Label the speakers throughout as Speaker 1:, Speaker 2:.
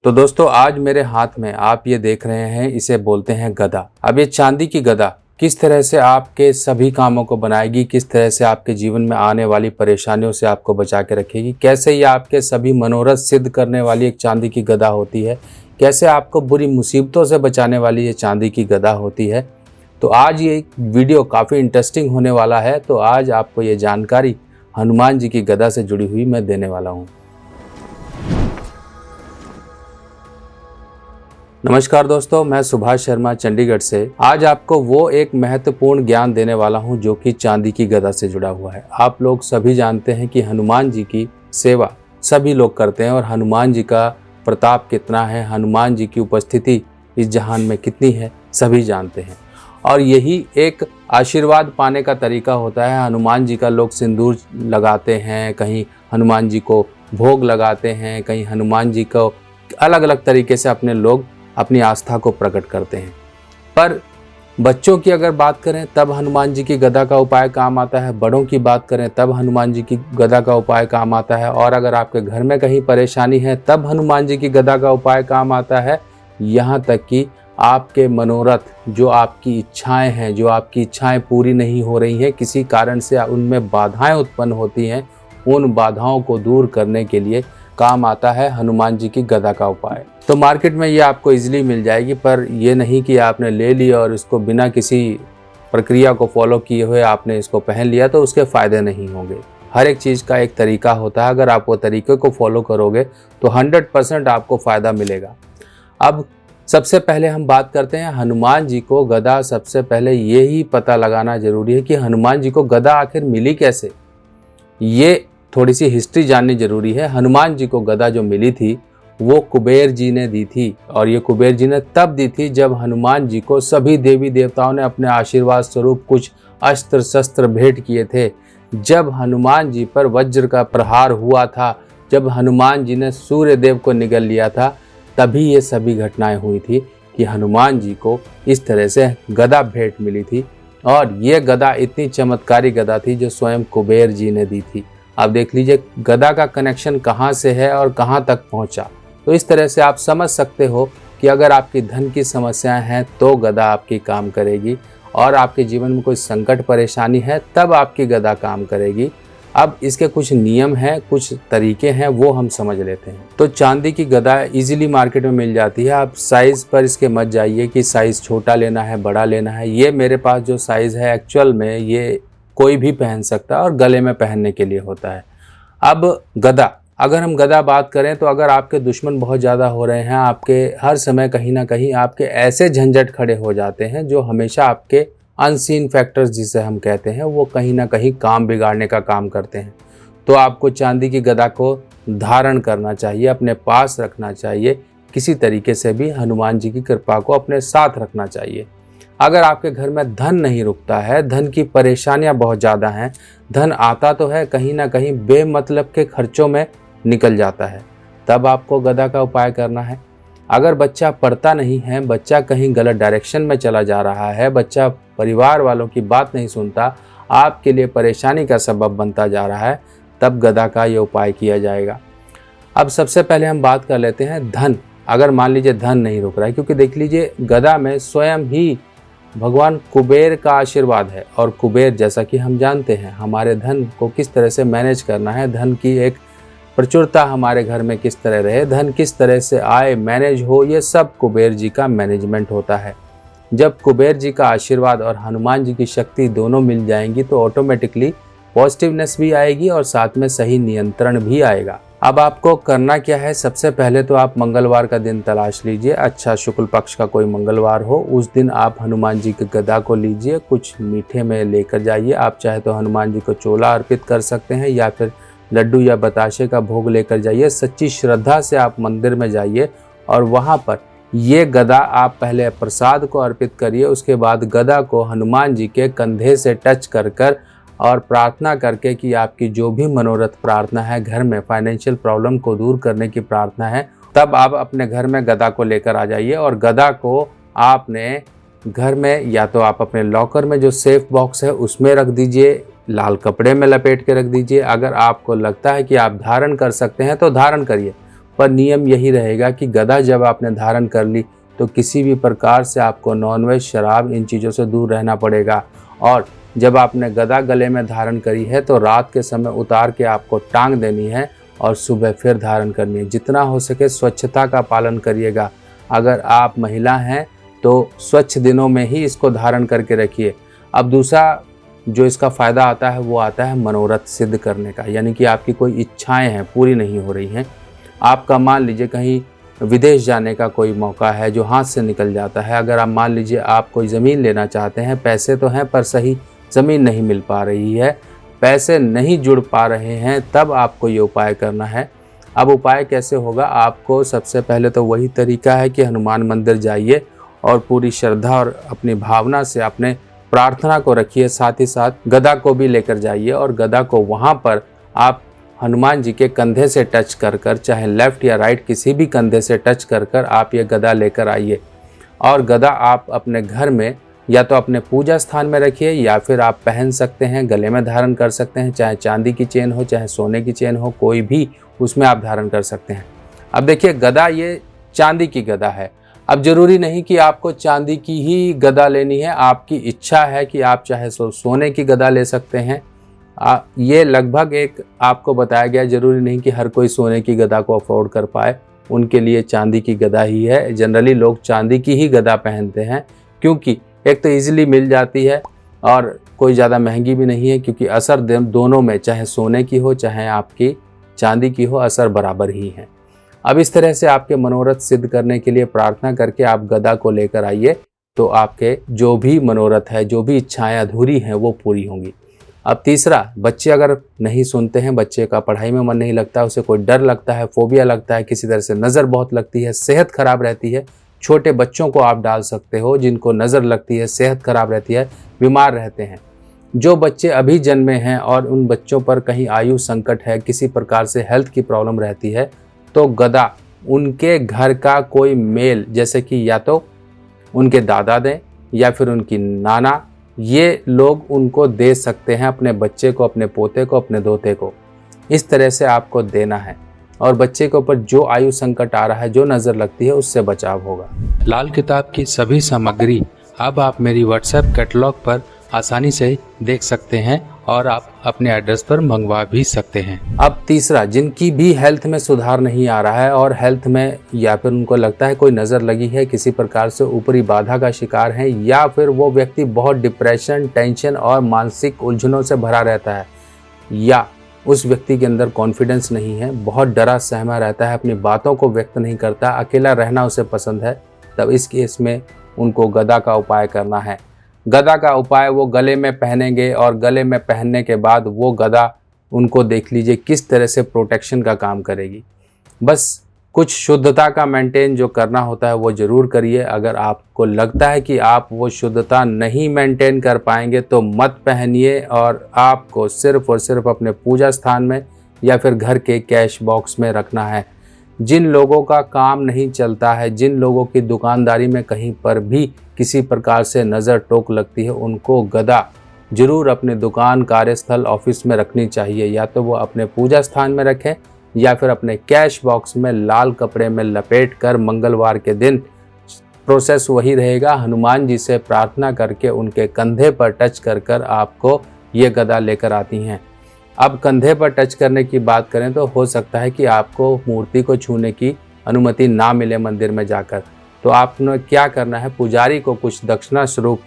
Speaker 1: तो दोस्तों आज मेरे हाथ में आप ये देख रहे हैं, इसे बोलते हैं गदा। अब ये चांदी की गदा किस तरह से आपके सभी कामों को बनाएगी, किस तरह से आपके जीवन में आने वाली परेशानियों से आपको बचा के रखेगी, कैसे ये आपके सभी मनोरथ सिद्ध करने वाली एक चांदी की गदा होती है, कैसे आपको बुरी मुसीबतों से बचाने वाली ये चांदी की गदा होती है। तो आज ये वीडियो काफ़ी इंटरेस्टिंग होने वाला है। तो आज आपको ये जानकारी हनुमान जी की गदा से जुड़ी हुई मैं देने वाला हूँ। नमस्कार दोस्तों, मैं सुभाष शर्मा चंडीगढ़ से आज आपको वो एक महत्वपूर्ण ज्ञान देने वाला हूं जो कि चांदी की गदा से जुड़ा हुआ है। आप लोग सभी जानते हैं कि हनुमान जी की सेवा सभी लोग करते हैं और हनुमान जी का प्रताप कितना है, हनुमान जी की उपस्थिति इस जहान में कितनी है, सभी जानते हैं। और यही एक आशीर्वाद पाने का तरीका होता है। हनुमान जी का लोग सिंदूर लगाते हैं, कहीं हनुमान जी को भोग लगाते हैं, कहीं हनुमान जी को अलग अलग तरीके से अपने लोग अपनी आस्था को प्रकट करते हैं। पर बच्चों की अगर बात करें तब हनुमान जी की गदा का उपाय काम आता है, बड़ों की बात करें तब हनुमान जी की गदा का उपाय काम आता है, और अगर आपके घर में कहीं परेशानी है तब हनुमान जी की गदा का उपाय काम आता है। यहाँ तक कि आपके मनोरथ, जो आपकी इच्छाएं हैं, जो आपकी इच्छाएं पूरी नहीं हो रही हैं, किसी कारण से उनमें बाधाएं उत्पन्न होती हैं, उन बाधाओं को दूर करने के लिए काम आता है हनुमान जी की गदा का उपाय। तो मार्केट में ये आपको इजीली मिल जाएगी, पर ये नहीं कि आपने ले लिया और इसको बिना किसी प्रक्रिया को फॉलो किए हुए आपने इसको पहन लिया तो उसके फ़ायदे नहीं होंगे। हर एक चीज़ का एक तरीका होता है, अगर आप वो तरीके को फॉलो करोगे तो 100% आपको फ़ायदा मिलेगा। अब सबसे पहले हम बात करते हैं हनुमान जी को गदा। सबसे पहले ये ही पता लगाना ज़रूरी है कि हनुमान जी को गदा आखिर मिली कैसे। ये थोड़ी सी हिस्ट्री जाननी जरूरी है। हनुमान जी को गदा जो मिली थी वो कुबेर जी ने दी थी, और ये कुबेर जी ने तब दी थी जब हनुमान जी को सभी देवी देवताओं ने अपने आशीर्वाद स्वरूप कुछ अस्त्र शस्त्र भेंट किए थे। जब हनुमान जी पर वज्र का प्रहार हुआ था, जब हनुमान जी ने सूर्य देव को निगल लिया था, तभी ये सभी घटनाएं हुई थी कि हनुमान जी को इस तरह से गदा भेंट मिली थी। और ये गदा इतनी चमत्कारी गदा थी जो स्वयं कुबेर जी ने दी थी। आप देख लीजिए गदा का कनेक्शन कहाँ से है और कहाँ तक पहुँचा। तो इस तरह से आप समझ सकते हो कि अगर आपकी धन की समस्याएं हैं तो गदा आपकी काम करेगी, और आपके जीवन में कोई संकट परेशानी है तब आपकी गदा काम करेगी। अब इसके कुछ नियम हैं, कुछ तरीके हैं, वो हम समझ लेते हैं। तो चांदी की गदा इजीली मार्केट में मिल जाती है। आप साइज़ पर इसके मत जाइए कि साइज़ छोटा लेना है, बड़ा लेना है। ये मेरे पास जो साइज़ है एक्चुअल में ये कोई भी पहन सकता है और गले में पहनने के लिए होता है। अब गदा, अगर हम गदा बात करें तो अगर आपके दुश्मन बहुत ज़्यादा हो रहे हैं, आपके हर समय कहीं ना कहीं आपके ऐसे झंझट खड़े हो जाते हैं जो हमेशा आपके अनसीन फैक्टर्स जिसे हम कहते हैं, वो कहीं ना कहीं काम बिगाड़ने का काम करते हैं, तो आपको चांदी की गदा को धारण करना चाहिए, अपने पास रखना चाहिए, किसी तरीके से भी हनुमान जी की कृपा को अपने साथ रखना चाहिए। अगर आपके घर में धन नहीं रुकता है, धन की परेशानियां बहुत ज़्यादा हैं, धन आता तो है कहीं ना कहीं बेमतलब के खर्चों में निकल जाता है, तब आपको गदा का उपाय करना है। अगर बच्चा पढ़ता नहीं है, बच्चा कहीं गलत डायरेक्शन में चला जा रहा है, बच्चा परिवार वालों की बात नहीं सुनता, आपके लिए परेशानी का सबब बनता जा रहा है, तब गदा का ये उपाय किया जाएगा। अब सबसे पहले हम बात कर लेते हैं धन। अगर मान लीजिए धन नहीं रुक रहा है, क्योंकि देख लीजिए गदा में स्वयं ही भगवान कुबेर का आशीर्वाद है, और कुबेर जैसा कि हम जानते हैं हमारे धन को किस तरह से मैनेज करना है, धन की एक प्रचुरता हमारे घर में किस तरह रहे, धन किस तरह से आए, मैनेज हो, ये सब कुबेर जी का मैनेजमेंट होता है। जब कुबेर जी का आशीर्वाद और हनुमान जी की शक्ति दोनों मिल जाएंगी तो ऑटोमेटिकली पॉजिटिवनेस भी आएगी और साथ में सही नियंत्रण भी आएगा। अब आपको करना क्या है, सबसे पहले तो आप मंगलवार का दिन तलाश लीजिए, अच्छा शुक्ल पक्ष का कोई मंगलवार हो, उस दिन आप हनुमान जी की गदा को लीजिए, कुछ मीठे में लेकर जाइए। आप चाहे तो हनुमान जी को चोला अर्पित कर सकते हैं या फिर लड्डू या बताशे का भोग लेकर जाइए। सच्ची श्रद्धा से आप मंदिर में जाइए और वहाँ पर ये गदा आप पहले प्रसाद को अर्पित करिए, उसके बाद गदा को हनुमान जी के कंधे से टच कर और प्रार्थना करके कि आपकी जो भी मनोरथ प्रार्थना है, घर में फाइनेंशियल प्रॉब्लम को दूर करने की प्रार्थना है, तब आप अपने घर में गदा को लेकर आ जाइए। और गदा को आपने घर में या तो आप अपने लॉकर में जो सेफ बॉक्स है उसमें रख दीजिए, लाल कपड़े में लपेट के रख दीजिए। अगर आपको लगता है कि आप धारण कर सकते हैं तो धारण करिए, पर नियम यही रहेगा कि गदा जब आपने धारण कर ली तो किसी भी प्रकार से आपको नॉनवेज, शराब, इन चीज़ों से दूर रहना पड़ेगा। और जब आपने गदा गले में धारण करी है तो रात के समय उतार के आपको टांग देनी है और सुबह फिर धारण करनी है। जितना हो सके स्वच्छता का पालन करिएगा। अगर आप महिला हैं तो स्वच्छ दिनों में ही इसको धारण करके रखिए। अब दूसरा जो इसका फ़ायदा आता है वो आता है मनोरथ सिद्ध करने का, यानी कि आपकी कोई इच्छाएं हैं पूरी नहीं हो रही हैं। आपका मान लीजिए कहीं विदेश जाने का कोई मौका है जो हाथ से निकल जाता है। अगर आप मान लीजिए आप कोई ज़मीन लेना चाहते हैं, पैसे तो हैं पर सही ज़मीन नहीं मिल पा रही है, पैसे नहीं जुड़ पा रहे हैं, तब आपको ये उपाय करना है। अब उपाय कैसे होगा? आपको सबसे पहले तो वही तरीका है कि हनुमान मंदिर जाइए और पूरी श्रद्धा और अपनी भावना से अपने प्रार्थना को रखिए। साथ ही साथ गदा को भी लेकर जाइए और गदा को वहाँ पर आप हनुमान जी के कंधे से टच कर कर, चाहे लेफ्ट या राइट किसी भी कंधे से टच कर कर आप ये गदा लेकर आइए। और गदा आप अपने घर में या तो अपने पूजा स्थान में रखिए या फिर आप पहन सकते हैं, गले में धारण कर सकते हैं, चाहे चांदी की चेन हो चाहे सोने की चेन हो, कोई भी उसमें आप धारण कर सकते हैं। अब देखिए गदा ये चांदी की गदा है। अब जरूरी नहीं कि आपको चांदी की ही गदा लेनी है, आपकी इच्छा है कि आप चाहे सोने की गदा ले सकते हैं। ये लगभग एक आपको बताया गया, जरूरी नहीं कि हर कोई सोने की गदा को अफोर्ड कर पाए, उनके लिए चांदी की गदा ही है। जनरली लोग चांदी की ही गदा पहनते हैं क्योंकि एक तो ईजिली मिल जाती है और कोई ज़्यादा महंगी भी नहीं है, क्योंकि असर दोनों में, चाहे सोने की हो चाहे आपकी चांदी की हो, असर बराबर ही है। अब इस तरह से आपके मनोरथ सिद्ध करने के लिए प्रार्थना करके आप गदा को लेकर आइए तो आपके जो भी मनोरथ है, जो भी इच्छाएं अधूरी हैं वो पूरी होंगी। अब तीसरा, बच्चे अगर नहीं सुनते हैं, बच्चे का पढ़ाई में मन नहीं लगता, उसे कोई डर लगता है, फोबिया लगता है, किसी तरह से नज़र बहुत लगती है, सेहत खराब रहती है, छोटे बच्चों को आप डाल सकते हो जिनको नज़र लगती है, सेहत खराब रहती है, बीमार रहते हैं। जो बच्चे अभी जन्मे हैं और उन बच्चों पर कहीं आयु संकट है, किसी प्रकार से हेल्थ की प्रॉब्लम रहती है, तो गदा उनके घर का कोई मेल, जैसे कि या तो उनके दादा दें या फिर उनकी नाना, ये लोग उनको दे सकते हैं, अपने बच्चे को, अपने पोते को, अपने दोते को। इस तरह से आपको देना है और बच्चे के ऊपर जो आयु संकट आ रहा है, जो नज़र लगती है, उससे बचाव होगा। लाल किताब की सभी सामग्री अब आप मेरी व्हाट्सएप कैटलॉग पर आसानी से देख सकते हैं और आप अपने एड्रेस पर मंगवा भी सकते हैं। अब तीसरा, जिनकी भी हेल्थ में सुधार नहीं आ रहा है और हेल्थ में या फिर उनको लगता है कोई नज़र लगी है, किसी प्रकार से ऊपरी बाधा का शिकार है, या फिर वो व्यक्ति बहुत डिप्रेशन, टेंशन और मानसिक उलझनों से भरा रहता है, या उस व्यक्ति के अंदर कॉन्फिडेंस नहीं है, बहुत डरा सहमा रहता है, अपनी बातों को व्यक्त नहीं करता, अकेला रहना उसे पसंद है, तब इस केस में उनको गदा का उपाय करना है। गदा का उपाय वो गले में पहनेंगे और गले में पहनने के बाद वो गदा उनको देख लीजिए किस तरह से प्रोटेक्शन का काम करेगी। बस कुछ शुद्धता का मेंटेन जो करना होता है वो ज़रूर करिए। अगर आपको लगता है कि आप वो शुद्धता नहीं मेंटेन कर पाएंगे तो मत पहनिए, और आपको सिर्फ़ और सिर्फ अपने पूजा स्थान में या फिर घर के कैश बॉक्स में रखना है। जिन लोगों का काम नहीं चलता है, जिन लोगों की दुकानदारी में कहीं पर भी किसी प्रकार से नज़र टोक लगती है, उनको गदा जरूर अपने दुकान, कार्यस्थल, ऑफिस में रखनी चाहिए। या तो वो अपने पूजा स्थान में रखें या फिर अपने कैश बॉक्स में लाल कपड़े में लपेट कर मंगलवार के दिन, प्रोसेस वही रहेगा, हनुमान जी से प्रार्थना करके उनके कंधे पर टच कर कर आपको ये गदा लेकर आती हैं। अब कंधे पर टच करने की बात करें तो हो सकता है कि आपको मूर्ति को छूने की अनुमति ना मिले मंदिर में जाकर, तो आपने क्या करना है, पुजारी को कुछ दक्षिणा स्वरूप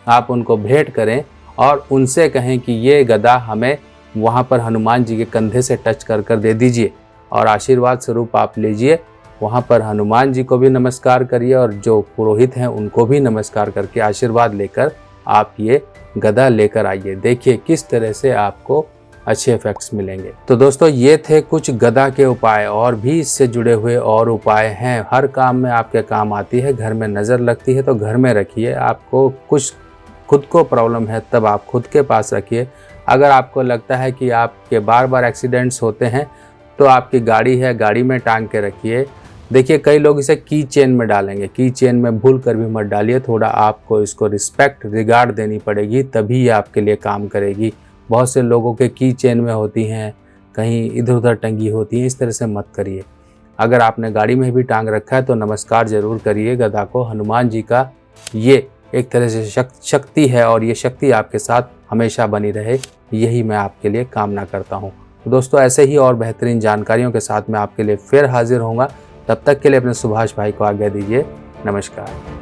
Speaker 1: आप उनको भेंट करें और उनसे कहें कि ये गदा हमें वहाँ पर हनुमान जी के कंधे से टच कर कर दे दीजिए, और आशीर्वाद स्वरूप आप लीजिए। वहाँ पर हनुमान जी को भी नमस्कार करिए और जो पुरोहित हैं उनको भी नमस्कार करके आशीर्वाद लेकर आप ये गदा लेकर आइए। देखिए किस तरह से आपको अच्छे इफेक्ट्स मिलेंगे। तो दोस्तों ये थे कुछ गदा के उपाय, और भी इससे जुड़े हुए और उपाय हैं। हर काम में आपके काम आती है। घर में नज़र लगती है तो घर में रखिए। आपको कुछ खुद को प्रॉब्लम है तब आप खुद के पास रखिए। अगर आपको लगता है कि आपके बार बार एक्सीडेंट्स होते हैं तो आपकी गाड़ी है, गाड़ी में टांग के रखिए। देखिए कई लोग इसे की चेन में डालेंगे, की चेन में भूल कर भी मत डालिए। थोड़ा आपको इसको रिस्पेक्ट, रिगार्ड देनी पड़ेगी, तभी ये आपके लिए काम करेगी। बहुत से लोगों के की चेन में होती हैं, कहीं इधर उधर टंगी होती हैं, इस तरह से मत करिए। अगर आपने गाड़ी में भी टांग रखा है तो नमस्कार जरूर करिए गधा को। हनुमान जी का ये एक तरह से शक्ति है और ये शक्ति आपके साथ हमेशा बनी रहे, यही मैं आपके लिए कामना करता हूँ। तो दोस्तों ऐसे ही और बेहतरीन जानकारियों के साथ मैं आपके लिए फिर हाजिर होऊंगा। तब तक के लिए अपने सुभाष भाई को आज्ञा दीजिए। नमस्कार।